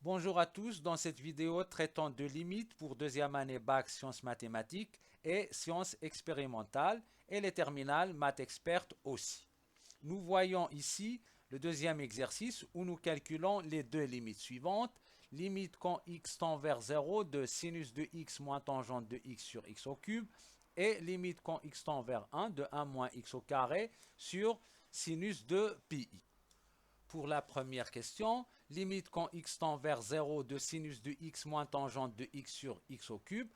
Bonjour à tous, dans cette vidéo traitant de limites pour deuxième année bac sciences mathématiques et sciences expérimentales et les terminales maths expertes aussi. Nous voyons ici le deuxième exercice où nous calculons les deux limites suivantes. Limite quand x tend vers 0 de sinus de x moins tangente de x sur x au cube et limite quand x tend vers 1 de 1 moins x au carré sur sinus de pi. Pour la première question, limite quand x tend vers 0 de sinus de x moins tangente de x sur x au cube.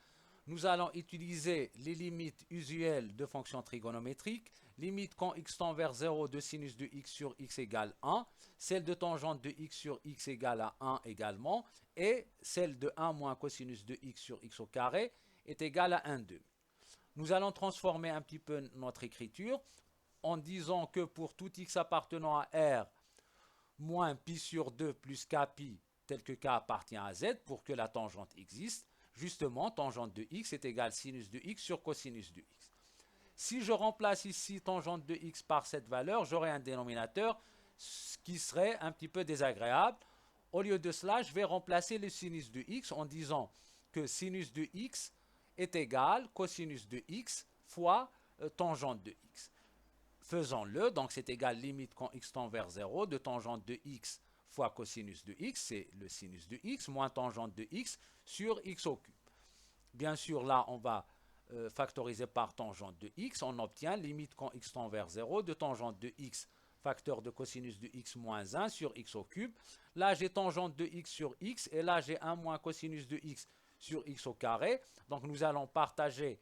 Nous allons utiliser les limites usuelles de fonctions trigonométriques. Limite quand x tend vers 0 de sinus de x sur x égale 1. Celle de tangente de x sur x égale à 1 également. Et celle de 1 moins cosinus de x sur x au carré est égale à 1 demi. Nous allons transformer un petit peu notre écriture en disant que pour tout x appartenant à R, moins pi sur 2 plus k pi, tel que k appartient à z, pour que la tangente existe, justement, tangente de x est égale sinus de x sur cosinus de x. Si je remplace ici tangente de x par cette valeur, j'aurai un dénominateur qui serait un petit peu désagréable. Au lieu de cela, je vais remplacer le sinus de x en disant que sinus de x est égal cosinus de x fois tangente de x. Faisons-le, donc c'est égal limite quand x tend vers 0 de tangente de x fois cosinus de x, c'est le sinus de x, moins tangente de x sur x au cube. Bien sûr, là, on va factoriser par tangente de x, on obtient limite quand x tend vers 0 de tangente de x, facteur de cosinus de x moins 1 sur x au cube. Là, j'ai tangente de x sur x, et là, j'ai 1 moins cosinus de x sur x au carré. Donc, nous allons partager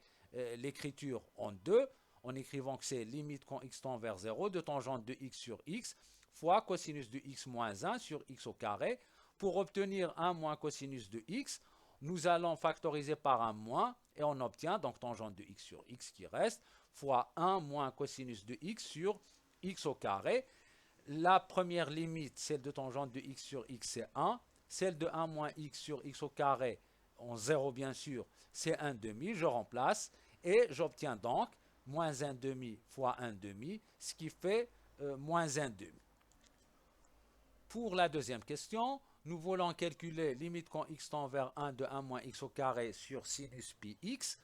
l'écriture en deux, en écrivant que c'est limite quand x tend vers 0 de tangente de x sur x fois cosinus de x moins 1 sur x au carré. Pour obtenir 1 moins cosinus de x, nous allons factoriser par un moins et on obtient donc tangente de x sur x qui reste fois 1 moins cosinus de x sur x au carré. La première limite, celle de tangente de x sur x, c'est 1. Celle de 1 moins x sur x au carré, en 0 bien sûr, c'est 1 demi. Je remplace et j'obtiens donc moins 1 demi fois 1 demi, ce qui fait moins 1 demi. Pour la deuxième question, nous voulons calculer limite quand x tend vers 1 de 1 moins x au carré sur sinus pi x.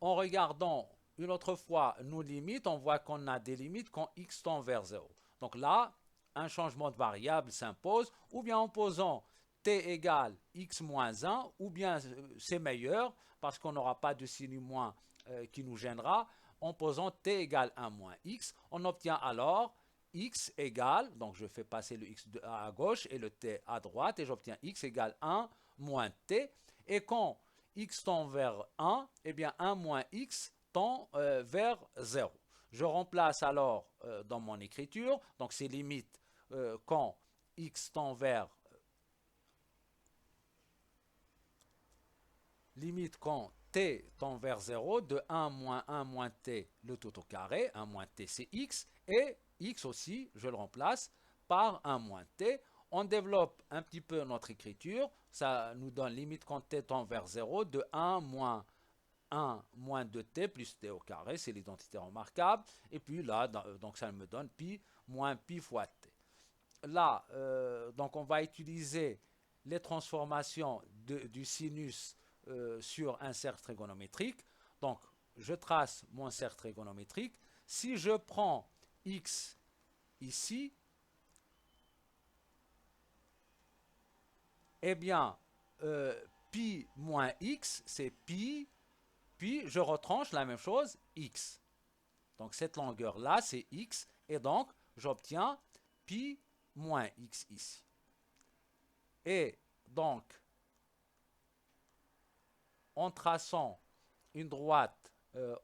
En regardant une autre fois nos limites, on voit qu'on a des limites quand x tend vers 0. Donc là, un changement de variable s'impose, ou bien en posant t égale x moins 1, ou bien c'est meilleur, parce qu'on n'aura pas de signe moins qui nous gênera, en posant t égale 1 moins x, on obtient alors x égale, donc je fais passer le x à gauche et le t à droite, et j'obtiens x égale 1 moins t, et quand x tend vers 1, eh bien 1 moins x tend vers 0. Je remplace alors dans mon écriture, donc c'est limite quand x tend vers limite quand t tend vers 0 de 1 moins t le tout au carré, 1 moins t c'est x, et x aussi, je le remplace par 1 moins t. On développe un petit peu notre écriture, ça nous donne limite quand t tend vers 0 de 1 moins 1 moins 2t plus t au carré, c'est l'identité remarquable, et puis là, donc ça me donne pi moins pi fois t. Là, donc on va utiliser les transformations du sinus sur un cercle trigonométrique. Donc, je trace mon cercle trigonométrique. Si je prends x ici, eh bien, pi moins x, c'est pi, puis je retranche la même chose, x. Donc, cette longueur-là, c'est x, et donc, j'obtiens pi moins x ici. Et donc, en traçant une droite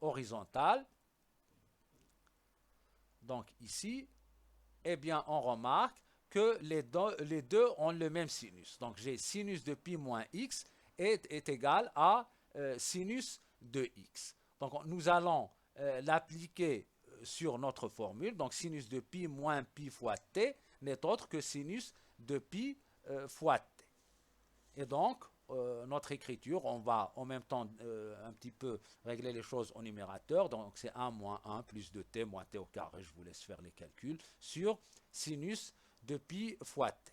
horizontale, donc ici, eh bien, on remarque que les deux ont le même sinus. Donc, j'ai sinus de pi moins x est égal à sinus de x. Donc, nous allons l'appliquer sur notre formule. Donc, sinus de pi moins pi fois t n'est autre que sinus de pi fois t. Et donc, notre écriture, on va en même temps un petit peu régler les choses au numérateur. Donc, c'est 1 moins 1 plus 2t moins t au carré. Je vous laisse faire les calculs sur sinus de pi fois t.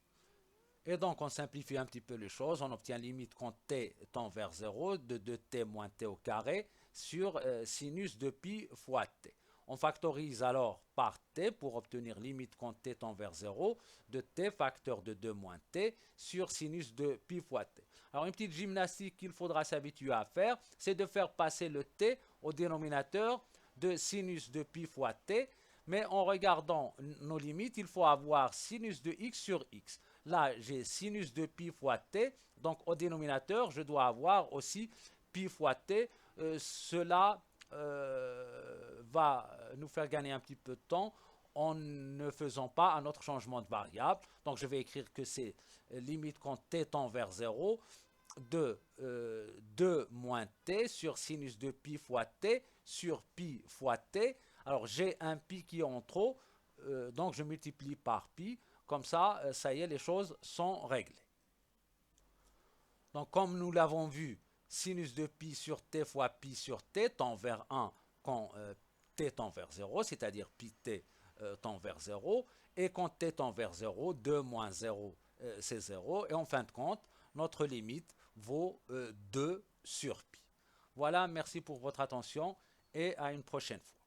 Et donc, on simplifie un petit peu les choses. On obtient limite quand t tend vers 0 de 2t moins t au carré sur sinus de pi fois t. On factorise alors par t pour obtenir limite quand t tend vers 0 de t facteur de 2 moins t sur sinus de pi fois t. Alors, une petite gymnastique qu'il faudra s'habituer à faire, c'est de faire passer le t au dénominateur de sinus de pi fois t. Mais en regardant nos limites, il faut avoir sinus de x sur x. Là, j'ai sinus de pi fois t, donc au dénominateur, je dois avoir aussi pi fois t. Cela va nous faire gagner un petit peu de temps en ne faisant pas un autre changement de variable. Donc, je vais écrire que c'est limite quand t tend vers 0 de 2 moins t sur sinus de pi fois t sur pi fois t. Alors, j'ai un pi qui est en trop, donc je multiplie par pi. Comme ça, ça y est, les choses sont réglées. Donc, comme nous l'avons vu, sinus de pi sur t fois pi sur t tend vers 1 quand t tend vers 0, c'est-à-dire pi t tend vers 0. Et quand t tend vers 0, 2 moins 0, c'est 0. Et en fin de compte, notre limite vaut 2 sur pi. Voilà, merci pour votre attention et à une prochaine fois.